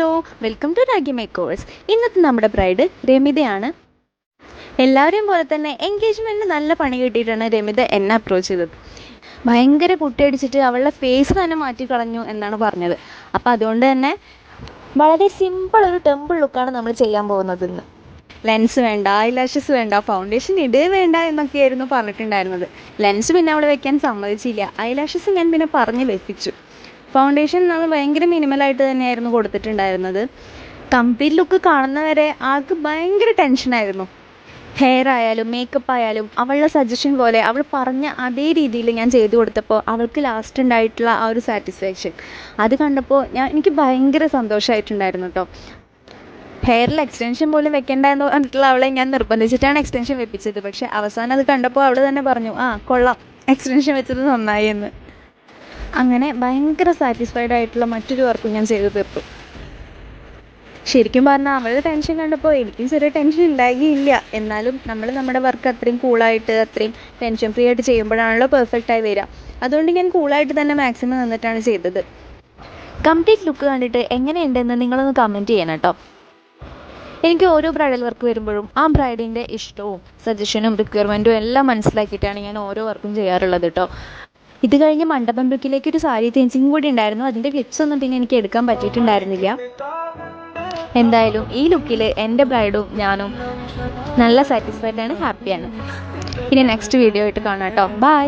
Hello, welcome to Ragi makers. ഇന്നത്തെ നമ്മുടെ bride രമിതയാണ്. എല്ലാവരെയും പോലെ തന്നെ എൻഗേജ്മെൻറ്റിന് നല്ല പണി കിട്ടിയിട്ടാണ് രമിത എന്നെ അപ്രോച്ച് ചെയ്തത്. ഭയങ്കര കുട്ടിയടിച്ചിട്ട് അവളുടെ ഫേസ് തന്നെ മാറ്റിക്കളഞ്ഞു എന്നാണ് പറഞ്ഞത്. അപ്പോൾ അതുകൊണ്ട് തന്നെ വളരെ സിമ്പിൾ ഒരു ടെമ്പിൾ ലുക്കാണ് നമ്മൾ ചെയ്യാൻ പോകുന്നത് ഇന്ന്. ലെൻസ് വേണ്ട, ഐലാഷസ് വേണ്ട, ഫൗണ്ടേഷൻ ഇടേ വേണ്ട എന്നൊക്കെയായിരുന്നു പറഞ്ഞിട്ടുണ്ടായിരുന്നത്. ലെൻസ് പിന്നെ അവൾ വെക്കാൻ സമ്മതിച്ചില്ല. ഐലാഷസ് ഞാൻ പിന്നെ പറഞ്ഞ് വെപ്പിച്ചു. ഫൗണ്ടേഷൻ നമ്മൾ ഭയങ്കര മിനിമലായിട്ട് തന്നെയായിരുന്നു കൊടുത്തിട്ടുണ്ടായിരുന്നത്. കംപ്ലീറ്റ് ലുക്ക് കാണുന്നവരെ ആൾക്ക് ഭയങ്കര ടെൻഷനായിരുന്നു. ഹെയർ ആയാലും മേക്കപ്പ് ആയാലും അവളുടെ സജഷൻ പോലെ അവൾ പറഞ്ഞ അതേ രീതിയിൽ ഞാൻ ചെയ്തു കൊടുത്തപ്പോൾ അവൾക്ക് ലാസ്റ്റ് ഉണ്ടായിട്ടുള്ള ആ ഒരു സാറ്റിസ്ഫാക്ഷൻ അത് കണ്ടപ്പോൾ എനിക്ക് ഭയങ്കര സന്തോഷമായിട്ടുണ്ടായിരുന്നു കേട്ടോ. ഹെയറിൽ എക്സ്റ്റൻഷൻ പോലും വെക്കേണ്ട എന്ന് പറഞ്ഞിട്ടുള്ള അവളെ ഞാൻ നിർബന്ധിച്ചിട്ടാണ് എക്സ്റ്റൻഷൻ വെപ്പിച്ചത്. പക്ഷേ അവസാനം അത് കണ്ടപ്പോൾ അവൾ തന്നെ പറഞ്ഞു, കൊള്ളാം, എക്സ്റ്റൻഷൻ വെച്ചത് നന്നായി എന്ന്. അങ്ങനെ ഭയങ്കര സാറ്റിസ്ഫൈഡ് ആയിട്ടുള്ള മറ്റൊരു വർക്കും ഞാൻ ചെയ്തു തീർത്തു. ശരിക്കും പറഞ്ഞാൽ അവളുടെ ടെൻഷൻ കണ്ടപ്പോൾ എനിക്കും ചെറിയ ടെൻഷൻ ഉണ്ടാകിയില്ല. എന്നാലും നമ്മൾ നമ്മുടെ വർക്ക് അത്രയും കൂളായിട്ട് അത്രയും ടെൻഷൻ ഫ്രീ ആയിട്ട് ചെയ്യുമ്പോഴാണല്ലോ പെർഫെക്റ്റായി വരിക. അതുകൊണ്ട് ഞാൻ കൂളായിട്ട് തന്നെ മാക്സിമം നിന്നിട്ടാണ് ചെയ്തത്. കംപ്ലീറ്റ് ലുക്ക് കണ്ടിട്ട് എങ്ങനെയുണ്ടെന്ന് നിങ്ങളൊന്ന് കമൻറ്റ് ചെയ്യണം കേട്ടോ. എനിക്ക് ഓരോ ബ്രൈഡൽ വർക്ക് വരുമ്പോഴും ആ ബ്രൈഡിൻ്റെ ഇഷ്ടവും സജഷനും റിക്വയർമെൻറ്റും എല്ലാം മനസ്സിലാക്കിയിട്ടാണ് ഞാൻ ഓരോ വർക്കും ചെയ്യാറുള്ളത് കേട്ടോ. ഇത് കഴിഞ്ഞ് മണ്ഡപം ലുക്കിലേക്ക് ഒരു സാരി ചേഞ്ചിങ് കൂടി ഉണ്ടായിരുന്നു. അതിൻ്റെ ക്ലിപ്സ് ഒന്നും പിന്നെ എനിക്ക് എടുക്കാൻ പറ്റിയിട്ടുണ്ടായിരുന്നില്ല. എന്തായാലും ഈ ലുക്കിൽ എൻ്റെ ബ്രൈഡും ഞാനും നല്ല സാറ്റിസ്ഫൈഡ് ആണ്, ഹാപ്പിയാണ്. ഇനി നെക്സ്റ്റ് വീഡിയോ ആയിട്ട് കാണാം കേട്ടോ. ബൈ.